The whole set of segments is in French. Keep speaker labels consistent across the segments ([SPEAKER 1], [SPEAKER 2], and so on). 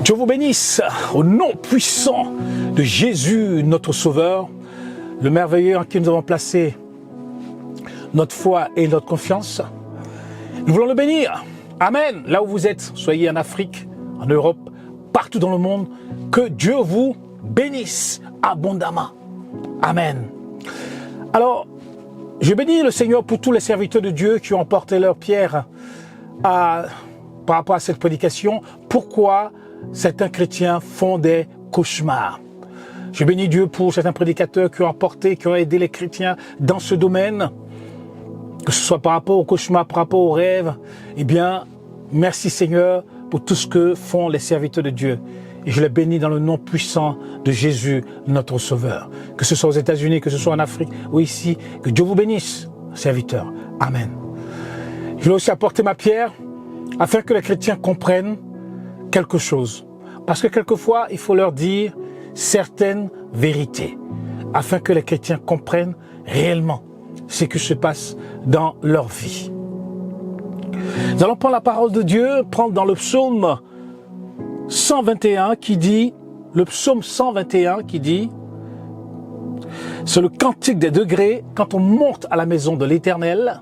[SPEAKER 1] Dieu vous bénisse au nom puissant de Jésus, notre Sauveur, le merveilleux en qui nous avons placé notre foi et notre confiance. Nous voulons le bénir. Amen. Là où vous êtes, soyez en Afrique, en Europe, partout dans le monde, que Dieu vous bénisse abondamment. Amen. Alors, je bénis le Seigneur pour tous les serviteurs de Dieu qui ont porté leur pierre par rapport à cette prédication. Pourquoi certains chrétiens font des cauchemars? Je bénis Dieu pour certains prédicateurs qui ont aidé les chrétiens dans ce domaine, que ce soit par rapport aux cauchemars, par rapport aux rêves. Eh bien, merci Seigneur pour tout ce que font les serviteurs de Dieu. Et je les bénis dans le nom puissant de Jésus, notre Sauveur. Que ce soit aux États-Unis, que ce soit en Afrique ou ici, que Dieu vous bénisse, serviteurs. Amen. Je vais aussi apporter ma pierre afin que les chrétiens comprennent quelque chose. Parce que quelquefois, il faut leur dire certaines vérités afin que les chrétiens comprennent réellement ce qui se passe dans leur vie. Nous allons prendre la parole de Dieu, prendre dans le psaume 121 qui dit, le psaume 121 qui dit, c'est le cantique des degrés quand on monte à la maison de l'Éternel.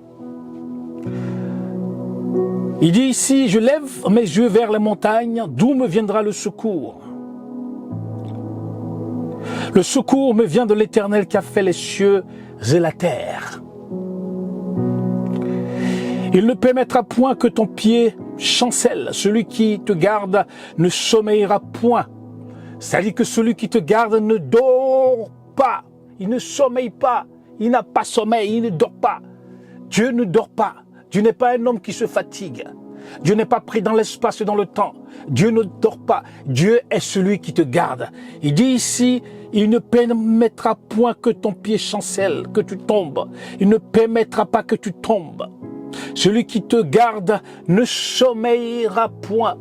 [SPEAKER 1] Il dit ici, je lève mes yeux vers les montagnes, d'où me viendra le secours? Le secours me vient de l'Éternel qui a fait les cieux et la terre. Il ne permettra point que ton pied chancelle. Celui qui te garde ne sommeillera point. C'est-à-dire que celui qui te garde ne dort pas. Il ne sommeille pas. Il n'a pas sommeil. Il ne dort pas. Dieu ne dort pas. Dieu n'est pas un homme qui se fatigue. Dieu n'est pas pris dans l'espace et dans le temps. Dieu ne dort pas. Dieu est celui qui te garde. Il dit ici, il ne permettra point que ton pied chancelle, que tu tombes. Il ne permettra pas que tu tombes. Celui qui te garde ne sommeillera point.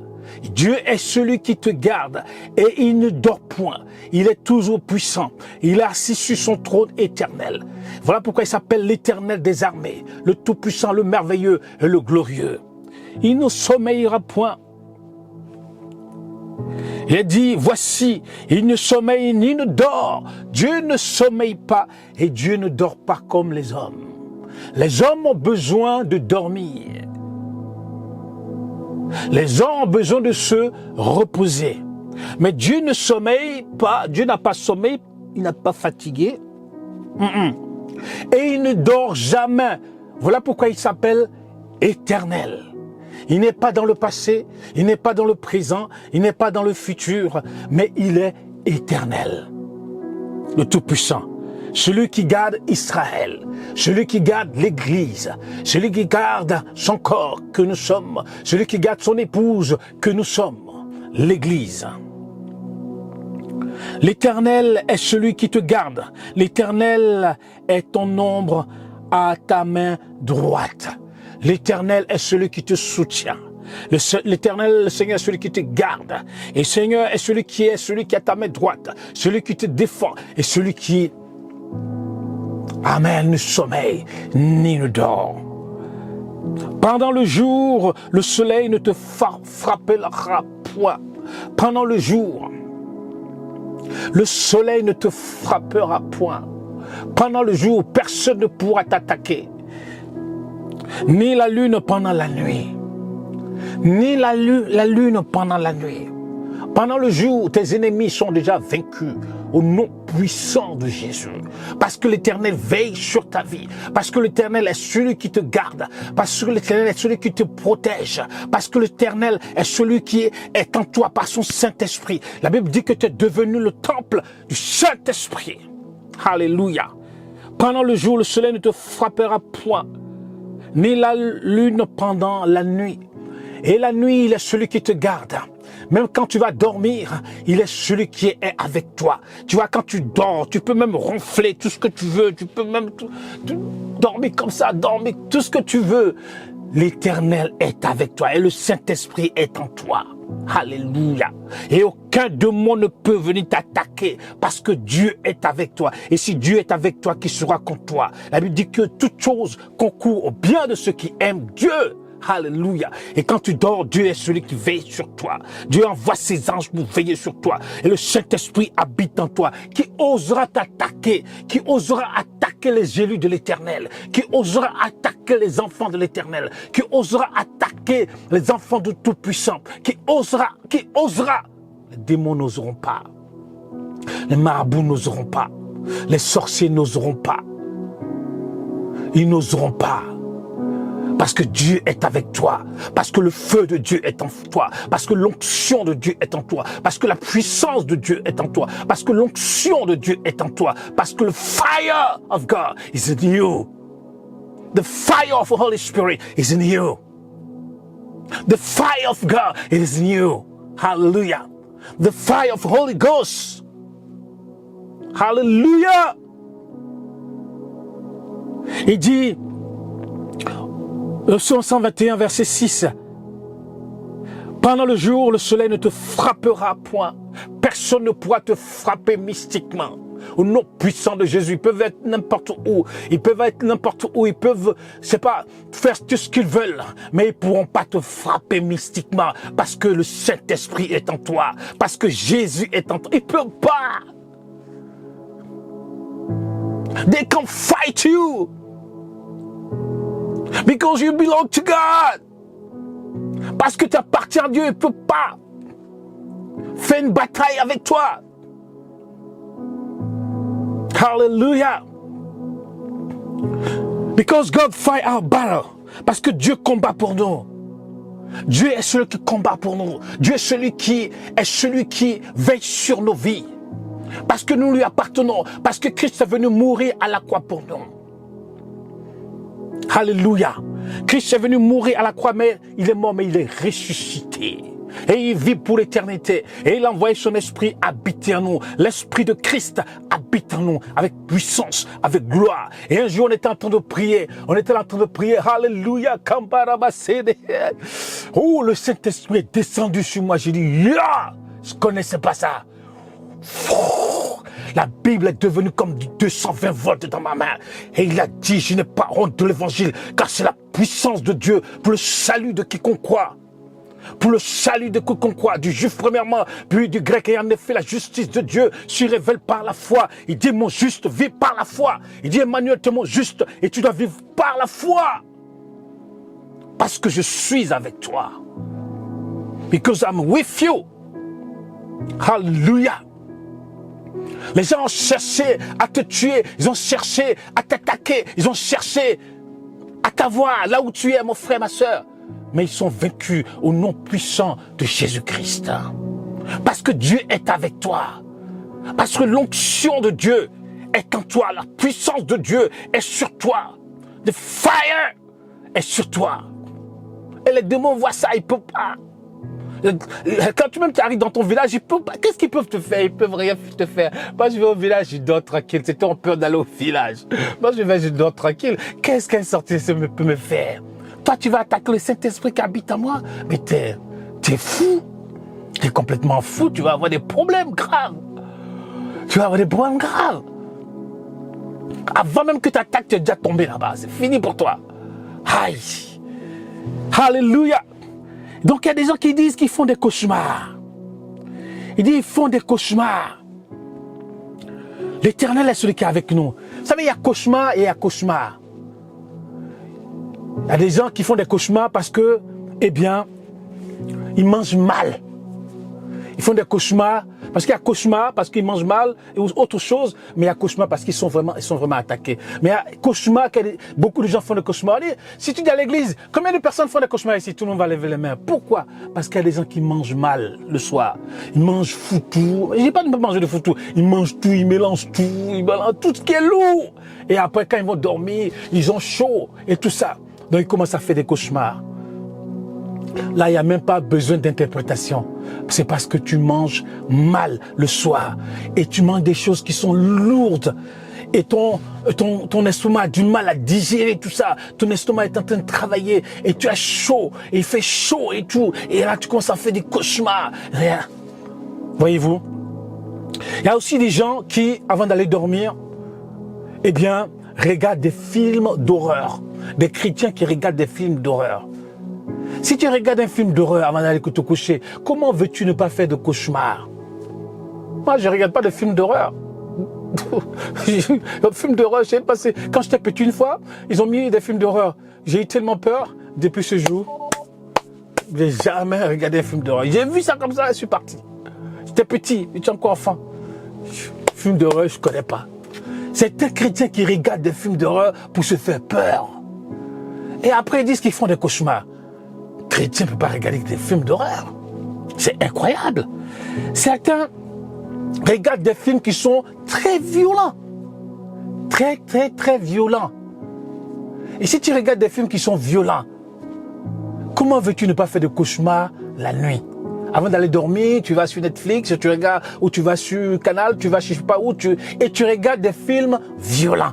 [SPEAKER 1] Dieu est celui qui te garde et il ne dort point. Il est toujours puissant. Il est assis sur son trône éternel. Voilà pourquoi il s'appelle l'Éternel des armées, le Tout-Puissant, le Merveilleux et le Glorieux. Il ne sommeillera point. Il est dit, voici, il ne sommeille ni ne dort. Dieu ne sommeille pas et Dieu ne dort pas comme les hommes. Les hommes ont besoin de dormir. Les hommes ont besoin de se reposer. Mais Dieu ne sommeille pas, Dieu n'a pas sommeil, il n'a pas fatigué. Et il ne dort jamais. Voilà pourquoi il s'appelle éternel. Il n'est pas dans le passé, il n'est pas dans le présent, il n'est pas dans le futur, mais il est éternel. Le Tout-Puissant. Celui qui garde Israël, celui qui garde l'Église, celui qui garde son corps que nous sommes, celui qui garde son épouse que nous sommes, l'Église. L'Éternel est celui qui te garde. L'Éternel est ton ombre à ta main droite. L'Éternel est celui qui te soutient. L'Éternel, le Seigneur, est celui qui te garde. Et le Seigneur est celui qui est à ta main droite, celui qui te défend et celui qui Amen, ne sommeille ni ne dort. Pendant le jour, le soleil ne te frappera point. Pendant le jour, le soleil ne te frappera point. Pendant le jour, personne ne pourra t'attaquer. Ni la lune pendant la nuit. Ni la lune pendant la nuit. Pendant le jour, tes ennemis sont déjà vaincus au nom puissant de Jésus. Parce que l'Éternel veille sur ta vie. Parce que l'Éternel est celui qui te garde. Parce que l'Éternel est celui qui te protège. Parce que l'Éternel est celui qui est en toi par son Saint-Esprit. La Bible dit que tu es devenu le temple du Saint-Esprit. Alléluia. Pendant le jour, le soleil ne te frappera point, ni la lune pendant la nuit. Et la nuit, il est celui qui te garde. Même quand tu vas dormir, il est celui qui est avec toi. Tu vois, quand tu dors, tu peux même ronfler tout ce que tu veux. Tu peux même dormir comme ça, dormir tout ce que tu veux. L'Éternel est avec toi et le Saint-Esprit est en toi. Alléluia. Et aucun démon ne peut venir t'attaquer parce que Dieu est avec toi. Et si Dieu est avec toi, qui sera contre toi? La Bible dit que toute chose concourt au bien de ceux qui aiment Dieu. Alléluia. Et quand tu dors, Dieu est celui qui veille sur toi. Dieu envoie ses anges pour veiller sur toi. Et le Saint-Esprit habite en toi. Qui osera t'attaquer, qui osera attaquer les élus de l'Éternel, qui osera attaquer les enfants de l'Éternel, qui osera attaquer les enfants du Tout-Puissant, qui osera. Les démons n'oseront pas. Les marabouts n'oseront pas. Les sorciers n'oseront pas. Ils n'oseront pas. Parce que Dieu est avec toi. Parce que le feu de Dieu est en toi. Parce que l'onction de Dieu est en toi. Parce que la puissance de Dieu est en toi. Parce que l'onction de Dieu est en toi. Parce que le fire of God is in you. The fire of the Holy Spirit is in you. The fire of God is in you. Hallelujah. The fire of the Holy Ghost. Hallelujah. Il dit, le psaume 121, verset 6, pendant le jour, le soleil ne te frappera point. Personne ne pourra te frapper mystiquement. Au nom puissant de Jésus, ils peuvent être n'importe où. Ils peuvent être n'importe où. Ils peuvent, faire tout ce qu'ils veulent. Mais ils ne pourront pas te frapper mystiquement. Parce que le Saint-Esprit est en toi. Parce que Jésus est en toi. Ils ne peuvent pas. They can't fight you. Because you belong to God. Parce que tu appartiens à Dieu, il ne peut pas faire une bataille avec toi. Hallelujah. Because God fight our battle. Parce que Dieu combat pour nous. Dieu est celui qui combat pour nous. Dieu est celui qui veille sur nos vies. Parce que nous lui appartenons. Parce que Christ est venu mourir à la croix pour nous. Alléluia. Christ est venu mourir à la croix, mais il est mort, mais il est ressuscité. Et il vit pour l'éternité. Et il a envoyé son esprit habiter en nous. L'esprit de Christ habite en nous avec puissance, avec gloire. Et un jour, on était en train de prier. Alléluia. Oh, le Saint-Esprit est descendu sur moi. J'ai dit, yeah! Je ne connaissais pas ça. La Bible est devenue comme du 220 volts dans ma main. Et il a dit, je n'ai pas honte de l'évangile, car c'est la puissance de Dieu pour le salut de quiconque croit. Pour le salut de quiconque croit, du juif premièrement, puis du grec. Et en effet, la justice de Dieu se révèle par la foi. Il dit, mon juste, vis par la foi. Il dit, Emmanuel, tu es mon juste, et tu dois vivre par la foi. Parce que je suis avec toi. Because I'm with you. Hallelujah. Les gens ont cherché à te tuer, ils ont cherché à t'attaquer, ils ont cherché à t'avoir là où tu es, mon frère, ma soeur. Mais ils sont vaincus au nom puissant de Jésus-Christ. Parce que Dieu est avec toi. Parce que l'onction de Dieu est en toi. La puissance de Dieu est sur toi. The fire est sur toi. Et les démons voient ça, ils ne peuvent pas. Quand tu même tu arrives dans ton village, ils peuvent pas. Qu'est-ce qu'ils peuvent te faire? Ils peuvent rien te faire. Moi, je vais au village, je dors tranquille. C'était en peur d'aller au village. Moi, je dors tranquille. Qu'est-ce qu'un sorcier peut me faire? Toi, tu vas attaquer le Saint-Esprit qui habite en moi. Mais t'es fou. T'es complètement fou. Tu vas avoir des problèmes graves. Avant même que tu attaques, tu es déjà tombé là-bas. C'est fini pour toi. Aïe. Alléluia. Donc, il y a des gens qui disent qu'ils font des cauchemars. Ils font des cauchemars. L'Éternel est celui qui est avec nous. Vous savez, il y a cauchemar et il y a cauchemar. Il y a des gens qui font des cauchemars parce que, ils mangent mal. Ils font des cauchemars parce qu'il y a cauchemar parce qu'ils mangent mal et autre chose, mais il y a cauchemar parce qu'ils sont vraiment attaqués. Mais il y a cauchemar, beaucoup de gens font des cauchemars. Si tu dis à l'église, combien de personnes font des cauchemars ici? Tout le monde va lever les mains. Pourquoi? Parce qu'il y a des gens qui mangent mal le soir. Ils mangent foutu. Je dis pas de manger de foutu. Ils mangent tout, ils mélangent tout, ils mélangent tout ce qui est lourd. Et après, quand ils vont dormir, ils ont chaud et tout ça. Donc ils commencent à faire des cauchemars. Là, il n'y a même pas besoin d'interprétation. C'est parce que tu manges mal le soir. Et tu manges des choses qui sont lourdes. Et ton estomac a du mal à digérer tout ça. Ton estomac est en train de travailler. Et tu as chaud. Et il fait chaud et tout. Et là, tu commences à faire des cauchemars. Voyez-vous? Il y a aussi des gens qui, avant d'aller dormir, regardent des films d'horreur. Des chrétiens qui regardent des films d'horreur. Si tu regardes un film d'horreur avant d'aller te coucher, comment veux-tu ne pas faire de cauchemar? Moi, je ne regarde pas de films d'horreur. Le film d'horreur, j'ai passé. Quand j'étais petit une fois, ils ont mis des films d'horreur. J'ai eu tellement peur, depuis ce jour, je n'ai jamais regardé un film d'horreur. J'ai vu ça comme ça et je suis parti. J'étais petit, j'étais encore enfant. Film d'horreur, je ne connais pas. C'est un chrétien qui regarde des films d'horreur pour se faire peur. Et après, ils disent qu'ils font des cauchemars. Chrétien ne peut pas regarder des films d'horreur. C'est incroyable. Certains regardent des films qui sont très violents. Très, très, très violents. Et si tu regardes des films qui sont violents, comment veux-tu ne pas faire de cauchemars la nuit? Avant d'aller dormir, tu vas sur Netflix, tu regardes, ou tu vas sur Canal, tu vas je sais pas où, et tu regardes des films violents.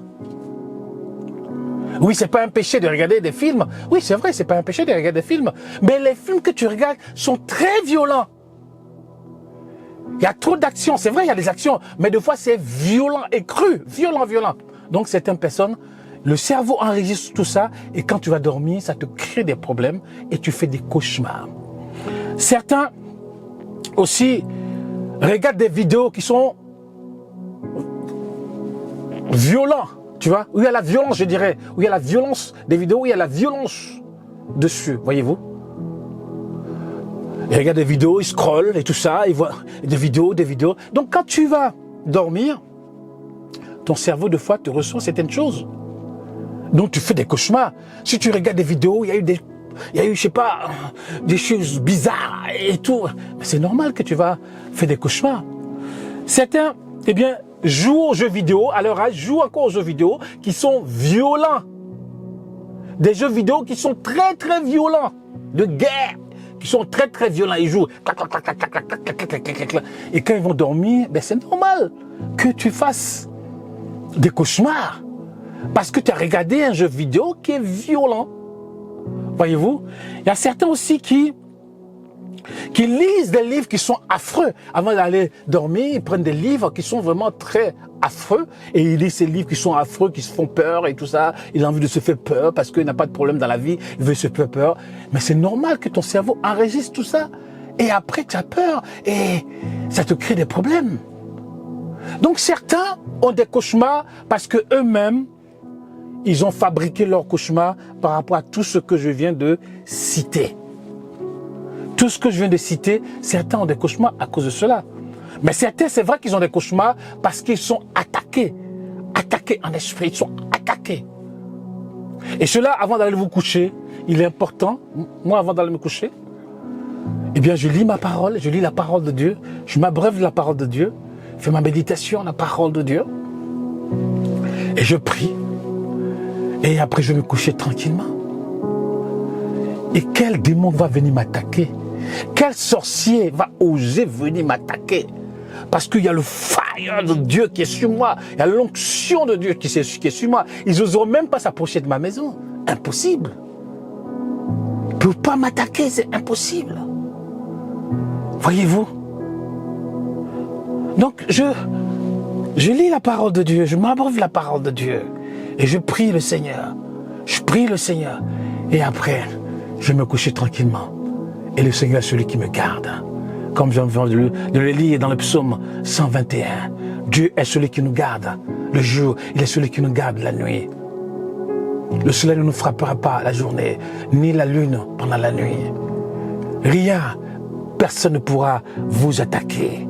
[SPEAKER 1] Oui, c'est pas un péché de regarder des films. Oui, c'est vrai, c'est pas un péché de regarder des films. Mais les films que tu regardes sont très violents. Il y a trop d'actions. C'est vrai, il y a des actions. Mais des fois, c'est violent et cru. Violent, violent. Donc, certaines personnes, le cerveau enregistre tout ça. Et quand tu vas dormir, ça te crée des problèmes. Et tu fais des cauchemars. Certains aussi regardent des vidéos qui sont violentes. Tu vois, où il y a la violence, je dirais. Où il y a la violence, des vidéos où il y a la violence dessus, voyez-vous. Ils regardent des vidéos, ils scrollent et tout ça, ils voient des vidéos. Donc quand tu vas dormir, ton cerveau, de fois, te ressent certaines choses. Donc tu fais des cauchemars. Si tu regardes des vidéos, il y a eu, je sais pas, des choses bizarres et tout. C'est normal que tu vas faire des cauchemars. Certains, eh bien, jouent aux jeux vidéo, à leur âge, jouent encore aux jeux vidéo qui sont violents. Des jeux vidéo qui sont très, très violents. De guerre. Qui sont très, très violents. Ils jouent. Et quand ils vont dormir, ben c'est normal que tu fasses des cauchemars. Parce que tu as regardé un jeu vidéo qui est violent. Voyez-vous? Il y a certains aussi qui lisent des livres qui sont affreux. Avant d'aller dormir, ils prennent des livres qui sont vraiment très affreux. Et ils lisent ces livres qui sont affreux, qui se font peur et tout ça. Il a envie de se faire peur parce qu'il n'a pas de problème dans la vie. Il veut se faire peur. Mais c'est normal que ton cerveau enregistre tout ça. Et après, tu as peur. Et ça te crée des problèmes. Donc certains ont des cauchemars parce que eux-mêmes, ils ont fabriqué leurs cauchemars par rapport à tout ce que je viens de citer. Tout ce que je viens de citer, certains ont des cauchemars à cause de cela. Mais certains, c'est vrai qu'ils ont des cauchemars parce qu'ils sont attaqués. Attaqués en esprit, ils sont attaqués. Et cela, avant d'aller vous coucher, il est important, moi avant d'aller me coucher, eh bien je lis ma parole, je lis la parole de Dieu, je m'abreuve de la parole de Dieu, je fais ma méditation, la parole de Dieu, et je prie. Et après je vais me coucher tranquillement. Et quel démon va venir m'attaquer? Quel sorcier va oser venir m'attaquer? Parce qu'il y a le fire de Dieu qui est sur moi. Il y a l'onction de Dieu qui est sur moi. Ils n'oseront même pas s'approcher de ma maison. Impossible. Ils ne peuvent pas m'attaquer, c'est impossible. Voyez-vous? Donc je lis la parole de Dieu, je m'abreuve la parole de Dieu. Et je prie le Seigneur. Je prie le Seigneur. Et après, je vais me coucher tranquillement. Et le Seigneur est celui qui me garde. Comme je viens de le lire dans le psaume 121. Dieu est celui qui nous garde le jour. Il est celui qui nous garde la nuit. Le soleil ne nous frappera pas la journée, ni la lune pendant la nuit. Rien, personne ne pourra vous attaquer.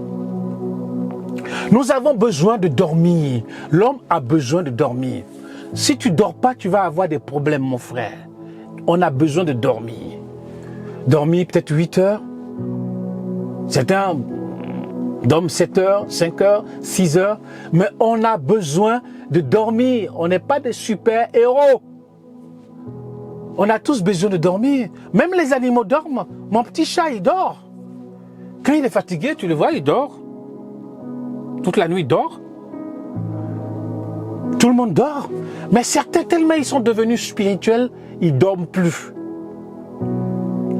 [SPEAKER 1] Nous avons besoin de dormir. L'homme a besoin de dormir. Si tu ne dors pas, tu vas avoir des problèmes, mon frère. On a besoin de dormir. Dormir peut-être 8 heures. Certains dorment 7 heures, 5 heures, 6 heures. Mais on a besoin de dormir. On n'est pas des super-héros. On a tous besoin de dormir. Même les animaux dorment. Mon petit chat, il dort. Quand il est fatigué, tu le vois, il dort. Toute la nuit, il dort. Tout le monde dort. Mais certains, tellement ils sont devenus spirituels, ils ne dorment plus.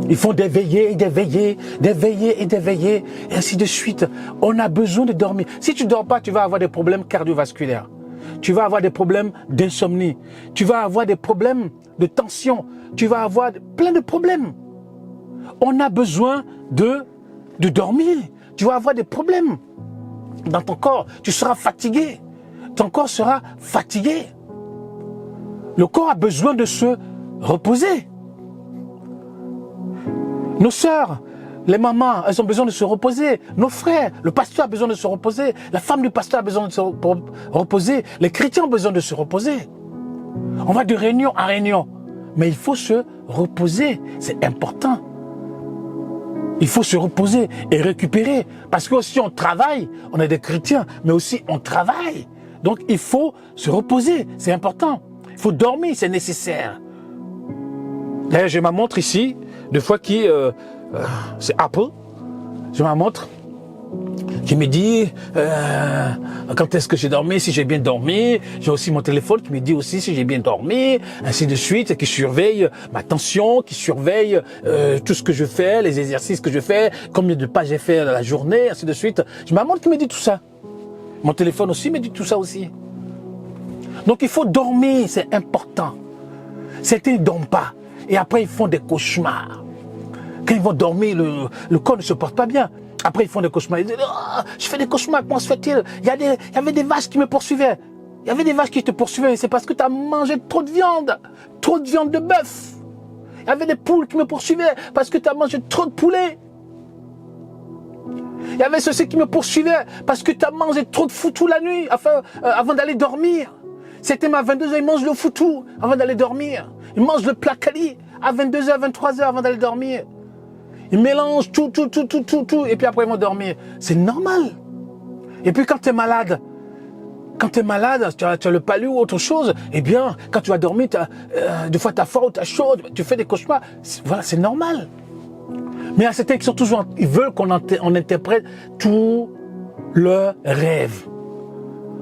[SPEAKER 1] Ils font des veillées, des veillées, des veillées et des veillées, et ainsi de suite. On a besoin de dormir. Si tu ne dors pas, tu vas avoir des problèmes cardiovasculaires. Tu vas avoir des problèmes d'insomnie. Tu vas avoir des problèmes de tension. Tu vas avoir plein de problèmes. on a besoin de dormir. Tu vas avoir des problèmes dans ton corps. Tu seras fatigué. Ton corps sera fatigué. Le corps a besoin de se reposer. Nos sœurs, les mamans, elles ont besoin de se reposer. Nos frères, le pasteur a besoin de se reposer. La femme du pasteur a besoin de se reposer. Les chrétiens ont besoin de se reposer. On va de réunion en réunion. Mais il faut se reposer. C'est important. Il faut se reposer et récupérer. Parce que aussi on travaille. On est des chrétiens, mais aussi on travaille. Donc il faut se reposer. C'est important. Il faut dormir, c'est nécessaire. D'ailleurs, j'ai ma montre ici. Deux fois qui... c'est Apple. J'ai ma montre qui me dit quand est-ce que j'ai dormi, si j'ai bien dormi. J'ai aussi mon téléphone qui me dit aussi si j'ai bien dormi, ainsi de suite, qui surveille ma tension, qui surveille tout ce que je fais, les exercices que je fais, combien de pas j'ai fait la journée, ainsi de suite. J'ai ma montre qui me dit tout ça. Mon téléphone aussi me dit tout ça aussi. Donc il faut dormir, c'est important. Certains ne dorment pas et après ils font des cauchemars. Quand ils vont dormir, le corps ne se porte pas bien. Après, ils font des cauchemars. Ils disent, oh, je fais des cauchemars, comment se fait-il? Il y avait des vaches qui me poursuivaient. Il y avait des vaches qui te poursuivaient. C'est parce que tu as mangé trop de viande de bœuf. Il y avait des poules qui me poursuivaient parce que tu as mangé trop de poulet. Il y avait ceux qui me poursuivaient parce que tu as mangé trop de foutou la nuit avant d'aller dormir. C'était à 22h, ils mangent le foutou avant d'aller dormir. Ils mangent le placali à 22h, 23h avant d'aller dormir. Ils mélangent tout, et puis après ils vont dormir. C'est normal. Et puis quand tu es malade, tu as le palu ou autre chose, eh bien, quand tu vas dormir, des fois tu as froid ou tu as chaud, tu fais des cauchemars. Voilà, c'est normal. Mais il y a certains qui sont toujours, ils veulent qu'on interprète tous leurs rêves.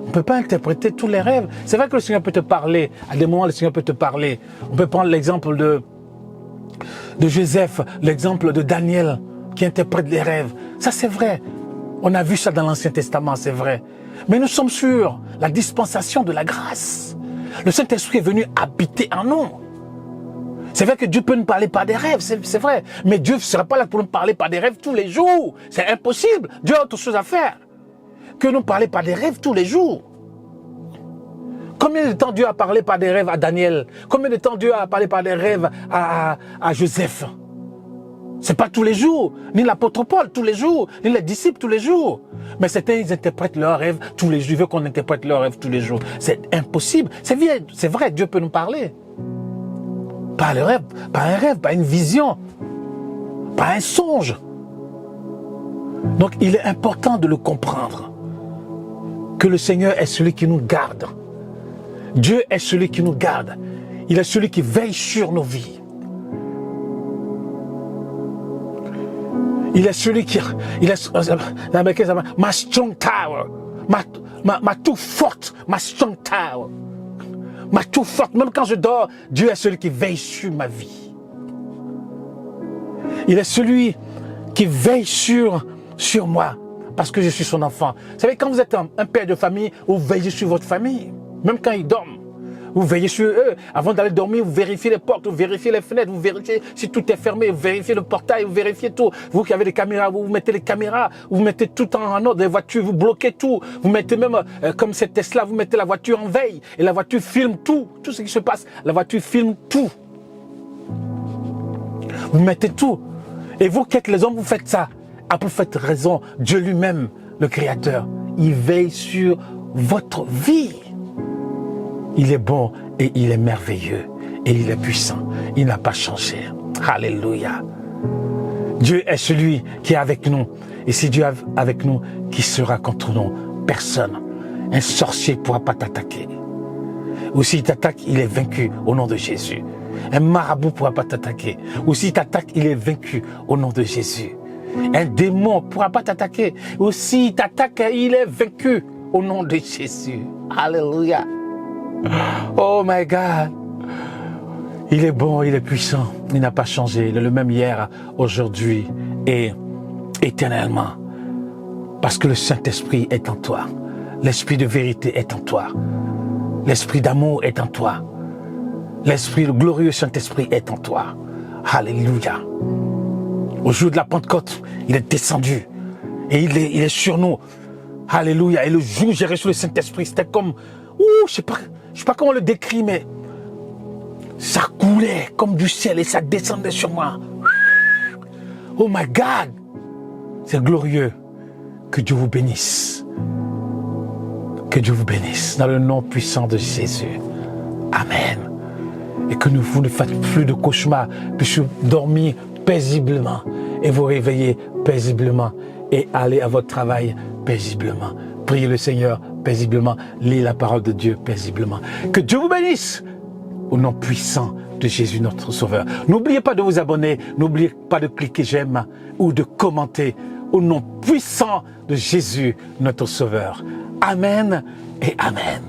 [SPEAKER 1] On ne peut pas interpréter tous les rêves. C'est vrai que le Seigneur peut te parler. À des moments, le Seigneur peut te parler. On peut prendre l'exemple de Joseph, l'exemple de Daniel qui interprète les rêves. Ça, c'est vrai. On a vu ça dans l'Ancien Testament, c'est vrai. Mais nous sommes sur la dispensation de la grâce. Le Saint-Esprit est venu habiter en nous. C'est vrai que Dieu peut nous parler par des rêves, c'est vrai. Mais Dieu ne sera pas là pour nous parler par des rêves tous les jours. C'est impossible. Dieu a autre chose à faire que nous parler par des rêves tous les jours. Combien de temps Dieu a parlé par des rêves à Daniel? Combien de temps Dieu a parlé par des rêves à Joseph? C'est pas tous les jours, ni l'apôtre Paul tous les jours, ni les disciples tous les jours. Mais certains, ils interprètent leurs rêves tous les jours. Ils veulent qu'on interprète leurs rêves tous les jours. C'est impossible. C'est vrai, Dieu peut nous parler. Par le rêve, par un rêve, par une vision, par un songe. Donc il est important de le comprendre. Que le Seigneur est celui qui nous garde. Dieu est celui qui nous garde. Il est celui qui veille sur nos vies. Il est celui qui... ma strong tower. Ma tout forte. Ma strong tower. Ma tout forte. Même quand je dors, Dieu est celui qui veille sur ma vie. Il est celui qui veille sur moi. Parce que je suis son enfant. Vous savez, quand vous êtes un père de famille, vous veillez sur votre famille. Même quand ils dorment, vous veillez sur eux. Avant d'aller dormir, vous vérifiez les portes, vous vérifiez les fenêtres, vous vérifiez si tout est fermé, vous vérifiez le portail, vous vérifiez tout. Vous qui avez des caméras, vous mettez les caméras, vous mettez tout en ordre, les voitures, vous bloquez tout. Vous mettez même, comme cette Tesla, vous mettez la voiture en veille. Et la voiture filme tout ce qui se passe. La voiture filme tout. Vous mettez tout. Et vous qui êtes les hommes, vous faites ça. Après, vous faites raison. Dieu lui-même, le Créateur, il veille sur votre vie. Il est bon et il est merveilleux et il est puissant. Il n'a pas changé. Alléluia. Dieu est celui qui est avec nous. Et si Dieu est avec nous, qui sera contre nous? Personne. Un sorcier ne pourra pas t'attaquer. Ou s'il t'attaque, il est vaincu au nom de Jésus. Un marabout ne pourra pas t'attaquer. Ou s'il t'attaque, il est vaincu au nom de Jésus. Un démon ne pourra pas t'attaquer. Ou s'il t'attaque, il est vaincu au nom de Jésus. Alléluia. Oh my God. Il est bon, il est puissant. Il n'a pas changé. Il est le même hier, aujourd'hui et éternellement. Parce que le Saint-Esprit est en toi. L'Esprit de vérité est en toi. L'Esprit d'amour est en toi. L'Esprit, le glorieux Saint-Esprit est en toi. Alléluia. Au jour de la Pentecôte, il est descendu. Et il est sur nous. Alléluia. Et le jour où j'ai reçu le Saint-Esprit, c'était comme... je sais pas comment le décrire, mais... ça coulait comme du ciel et ça descendait sur moi. Oh my God! C'est glorieux. Que Dieu vous bénisse. Que Dieu vous bénisse. Dans le nom puissant de Jésus. Amen. Et que vous ne fassiez plus de cauchemars, puissiez dormir paisiblement et vous réveiller paisiblement et aller à votre travail paisiblement. Priez le Seigneur paisiblement, lisez la parole de Dieu paisiblement. Que Dieu vous bénisse au nom puissant de Jésus notre Sauveur. N'oubliez pas de vous abonner, n'oubliez pas de cliquer j'aime ou de commenter au nom puissant de Jésus notre Sauveur. Amen et Amen.